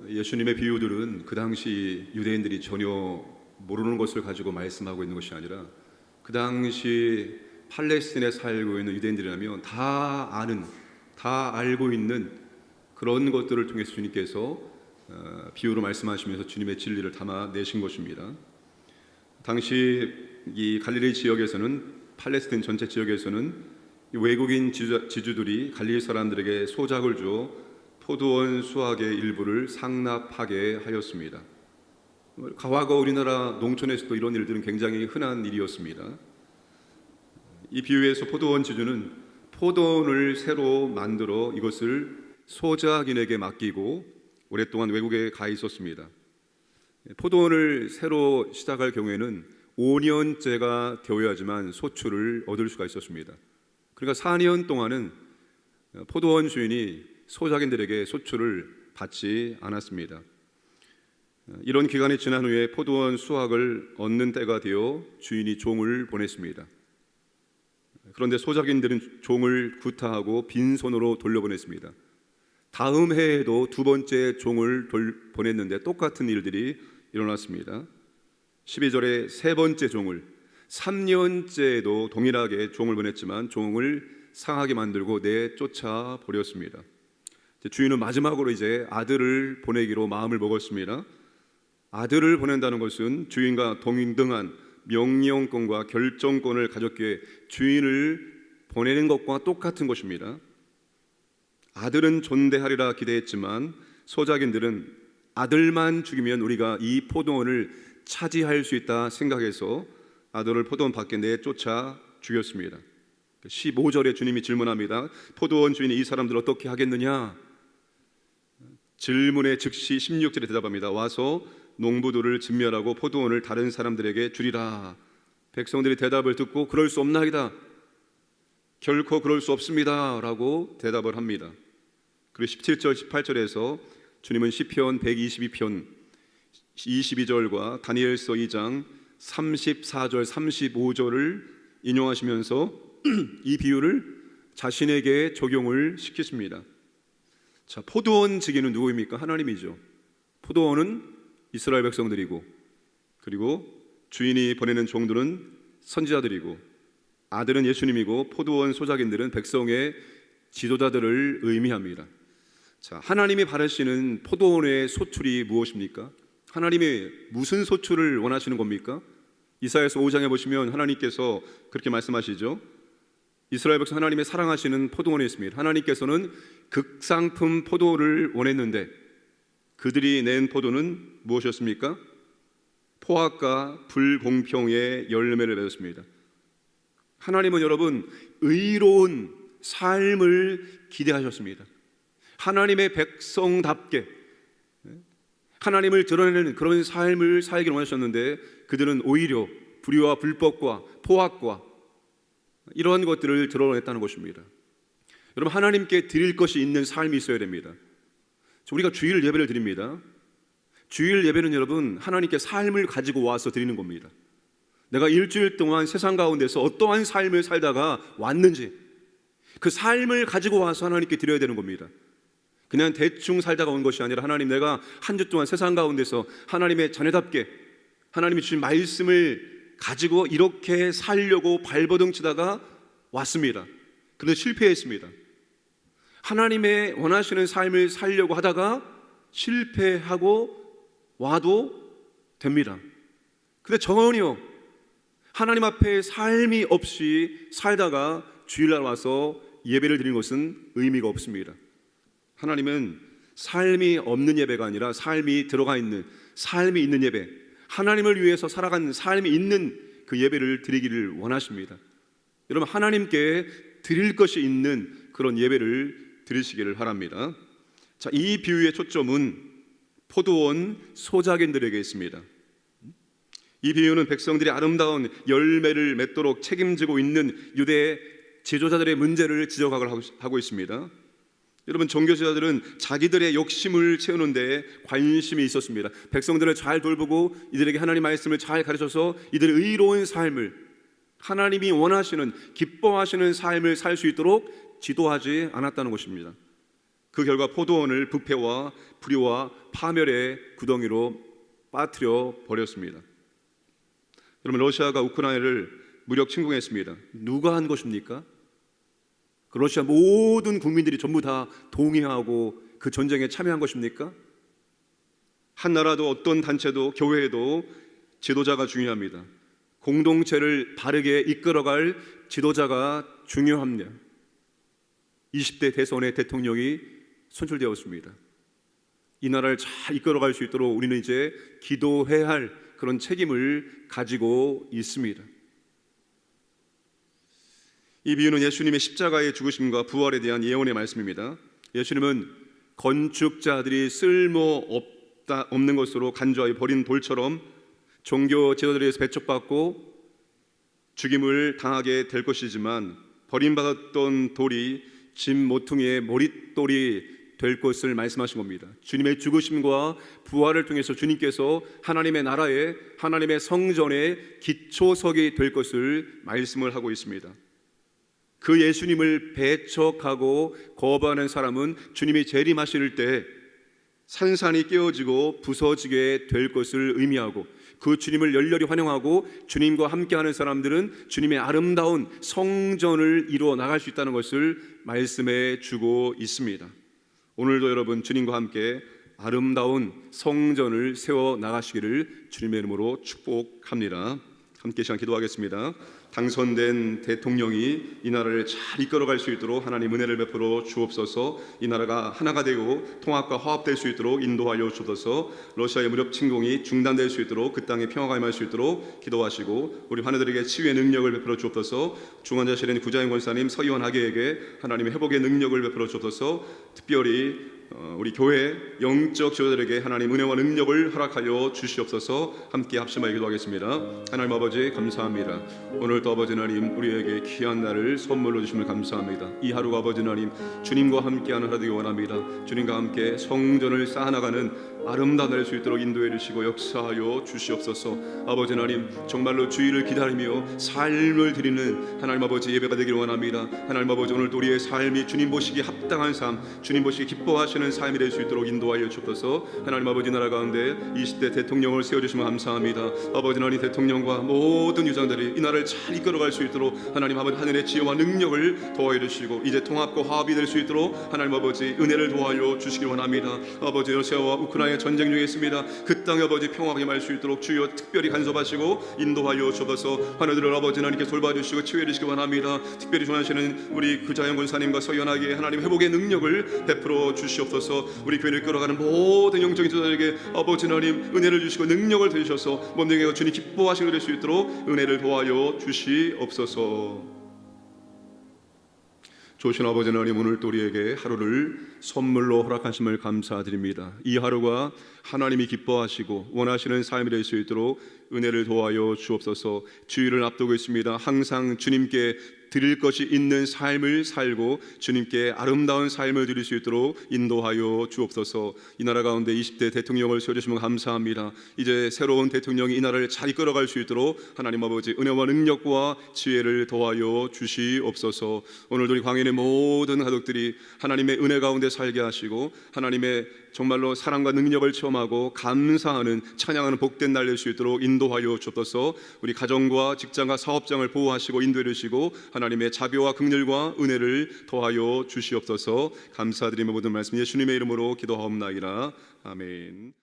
예수님의 비유들은 그 당시 유대인들이 전혀 모르는 것을 가지고 말씀하고 있는 것이 아니라 그 당시 팔레스틴에 살고 있는 유대인들이라면 다 아는, 다 알고 있는 그런 것들을 통해서 주님께서 비유로 말씀하시면서 주님의 진리를 담아내신 것입니다. 당시 이 갈릴리 지역에서는, 팔레스틴 전체 지역에서는 외국인 지주들이 갈릴리 사람들에게 소작을 줘 포도원 수확의 일부를 상납하게 하였습니다. 과거 우리나라 농촌에서도 이런 일들은 굉장히 흔한 일이었습니다. 이 비유에서 포도원 지주는 포도원을 새로 만들어 이것을 소작인에게 맡기고 오랫동안 외국에 가 있었습니다. 포도원을 새로 시작할 경우에는 5년째가 되어야지만 소출을 얻을 수가 있었습니다. 그러니까 4년 동안은 포도원 주인이 소작인들에게 소출을 받지 않았습니다. 이런 기간이 지난 후에 포도원 수확을 얻는 때가 되어 주인이 종을 보냈습니다. 그런데 소작인들은 종을 구타하고 빈손으로 돌려보냈습니다. 다음 해에도 두 번째 종을 보냈는데 똑같은 일들이 일어났습니다. 12절에 세 번째 종을, 3년째에도 동일하게 종을 보냈지만 종을 상하게 만들고 내쫓아 버렸습니다. 주인은 마지막으로 이제 아들을 보내기로 마음을 먹었습니다. 아들을 보낸다는 것은 주인과 동등한 명령권과 결정권을 가졌기에 주인을 보내는 것과 똑같은 것입니다. 아들은 존대하리라 기대했지만 소작인들은 아들만 죽이면 우리가 이 포도원을 차지할 수 있다 생각해서 아들을 포도원 밖에 내쫓아 죽였습니다. 15절에 주님이 질문합니다. 포도원 주인이 이 사람들 어떻게 하겠느냐? 질문에 즉시 16절에 대답합니다. 와서 농부들을 진멸하고 포도원을 다른 사람들에게 주리라. 백성들이 대답을 듣고 그럴 수 없나이다, 결코 그럴 수 없습니다 라고 대답을 합니다. 그리고 17절 18절에서 주님은 시편 122편 22절과 다니엘서 2장 34절 35절을 인용하시면서 이 비유를 자신에게 적용을 시키십니다. 자, 포도원 지기는 누구입니까? 하나님이죠. 포도원은 이스라엘 백성들이고, 그리고 주인이 보내는 종들은 선지자들이고, 아들은 예수님이고, 포도원 소작인들은 백성의 지도자들을 의미합니다. 자, 하나님이 바라시는 포도원의 소출이 무엇입니까? 하나님이 무슨 소출을 원하시는 겁니까? 이사야서 5장에 보시면 하나님께서 그렇게 말씀하시죠. 이스라엘 백성 하나님의 사랑하시는 포도원에 있습니다. 하나님께서는 극상품 포도를 원했는데 그들이 낸 포도는 무엇이었습니까? 포악과 불공평의 열매를 맺었습니다. 하나님은 여러분 의로운 삶을 기대하셨습니다. 하나님의 백성답게 하나님을 드러내는 그런 삶을 살기를 원하셨는데 그들은 오히려 불의와 불법과 포악과 이러한 것들을 드러냈다는 것입니다. 여러분, 하나님께 드릴 것이 있는 삶이 있어야 됩니다. 우리가 주일 예배를 드립니다. 주일 예배는 여러분 하나님께 삶을 가지고 와서 드리는 겁니다. 내가 일주일 동안 세상 가운데서 어떠한 삶을 살다가 왔는지 그 삶을 가지고 와서 하나님께 드려야 되는 겁니다. 그냥 대충 살다가 온 것이 아니라 하나님, 내가 한 주 동안 세상 가운데서 하나님의 자녀답게 하나님이 주신 말씀을 가지고 이렇게 살려고 발버둥치다가 왔습니다. 그런데 실패했습니다. 하나님의 원하시는 삶을 살려고 하다가 실패하고 와도 됩니다. 근데 전혀 하나님 앞에 삶이 없이 살다가 주일날 와서 예배를 드리는 것은 의미가 없습니다. 하나님은 삶이 없는 예배가 아니라 삶이 들어가 있는, 삶이 있는 예배, 하나님을 위해서 살아가는 삶이 있는 그 예배를 드리기를 원하십니다. 여러분, 하나님께 드릴 것이 있는 그런 예배를 드리시기를 바랍니다. 자, 이 비유의 초점은 포도원 소작인들에게 있습니다. 이 비유는 백성들이 아름다운 열매를 맺도록 책임지고 있는 유대 지도자들의 문제를 지적하고 있습니다. 여러분, 종교지도자들은 자기들의 욕심을 채우는 데 관심이 있었습니다. 백성들을 잘 돌보고 이들에게 하나님 말씀을 잘 가르쳐서 이들의 의로운 삶을, 하나님이 원하시는 기뻐하시는 삶을 살 수 있도록 지도하지 않았다는 것입니다. 그 결과 포도원을 부패와 불의와 파멸의 구덩이로 빠뜨려 버렸습니다. 여러분, 러시아가 우크라이나를 무력 침공했습니다. 누가 한 것입니까? 그 러시아 모든 국민들이 전부 다 동의하고 그 전쟁에 참여한 것입니까? 한 나라도 어떤 단체도 교회도 지도자가 중요합니다. 공동체를 바르게 이끌어갈 지도자가 중요합니다. 20대 대선의 대통령이 선출되었습니다. 이 나라를 잘 이끌어갈 수 있도록 우리는 이제 기도해야 할 그런 책임을 가지고 있습니다. 이 비유는 예수님의 십자가의 죽으심과 부활에 대한 예언의 말씀입니다. 예수님은 건축자들이 없는 것으로 간주하여 버린 돌처럼 종교 지도자들에게서 배척받고 죽임을 당하게 될 것이지만, 버림받았던 돌이 짐 모퉁이의 머릿돌이 될 것을 말씀하신 겁니다. 주님의 죽으심과 부활을 통해서 주님께서 하나님의 나라에, 하나님의 성전의 기초석이 될 것을 말씀을 하고 있습니다. 그 예수님을 배척하고 거부하는 사람은 주님이 재림하실 때 산산이 깨어지고 부서지게 될 것을 의미하고, 그 주님을 열렬히 환영하고 주님과 함께하는 사람들은 주님의 아름다운 성전을 이루어 나갈 수 있다는 것을 말씀해 주고 있습니다. 오늘도 여러분, 주님과 함께 아름다운 성전을 세워 나가시기를 주님의 이름으로 축복합니다. 함께 시간 기도하겠습니다. 당선된 대통령이 이 나라를 잘 이끌어갈 수 있도록 하나님 은혜를 베풀어 주옵소서. 이 나라가 하나가 되고 통합과 화합될 수 있도록 인도하여 주옵소서. 러시아의 무력 침공이 중단될 수 있도록, 그 땅에 평화가 임할 수 있도록 기도하시고, 우리 환우들에게 치유의 능력을 베풀어 주옵소서. 중환자실에 있는 구자영 권사님, 서희원 하계에게 하나님의 회복의 능력을 베풀어 주옵소서. 특별히 우리 교회 영적 지도자들에게 하나님 은혜와 능력을 허락하여 주시옵소서. 함께 합심하여 기도하겠습니다. 하나님 아버지, 감사합니다. 오늘도 아버지 하나님, 우리에게 귀한 날을 선물로 주심을 감사합니다. 이 하루가 아버지 하나님, 주님과 함께하는 하루 되기 원합니다. 주님과 함께 성전을 쌓아나가는 아름다운 날 수 있도록 인도해 주시고 역사하여 주시옵소서. 아버지 하나님, 정말로 주의를 기다리며 삶을 드리는 하나님 아버지 예배가 되기를 원합니다. 하나님 아버지, 오늘도 우리의 삶이 주님 보시기에 합당한 삶, 주님 보시기에 기뻐하시는 삶이 될 수 있도록 인도하여 주옵소서. 하나님 아버지, 나라 가운데 20대 대통령을 세워주시면 감사합니다. 아버지 하나님, 대통령과 모든 유장들이 이 나라를 잘 이끌어갈 수 있도록 하나님 아버지 하늘의 지혜와 능력을 도와여 주시고, 이제 통합과 화합이 될 수 있도록 하나님 아버지 은혜를 도와여 주시기 원합니다. 아버지, 러시아와 우크라이나 전쟁 중에 있습니다. 그 땅에 아버지 평화가 임할 수 있도록 주여 특별히 간섭하시고 인도하여 주옵소서. 하늘들을 아버지 하나님께 돌봐주시고 치유해 주시기 원합니다. 특별히 중하시는 우리 구자영 권사님과 서연하게 하나님 회복의 능력을 베풀어 주시옵소서. 우리 교회를 끌어가는 모든 영적인 지도자에게 아버지 하나님 은혜를 주시고 능력을 주셔서 몸뚱이가 주님 기뻐하시게 될 수 있도록 은혜를 도와여 주시옵소서. 좋으신 아버지 하나님, 오늘 또 우리에게 하루를 선물로 허락하심을 감사드립니다. 이 하루가 하나님이 기뻐하시고 원하시는 삶이 될 수 있도록 은혜를 도와여 주옵소서. 주일을 앞두고 있습니다. 항상 주님께 드릴 것이 있는 삶을 살고 주님께 아름다운 삶을 드릴 수 있도록 인도하여 주옵소서. 이 나라 가운데 20대 대통령을 세워주시면 감사합니다. 이제 새로운 대통령이 이 나라를 잘 이끌어갈 수 있도록 하나님 아버지 은혜와 능력과 지혜를 도와여 주시옵소서. 오늘도 우리 광인의 모든 가족들이 하나님의 은혜 가운데 살게 하시고 하나님의 정말로 사랑과 능력을 체험하고 감사하는 찬양하는 복된 날 될 수 있도록 인도하여 주옵소서. 우리 가정과 직장과 사업장을 보호하시고 인도해 주시고 하나님의 자비와 긍휼과 은혜를 더하여 주시옵소서. 감사드리며 모든 말씀 예수님의 이름으로 기도하옵나이다. 아멘.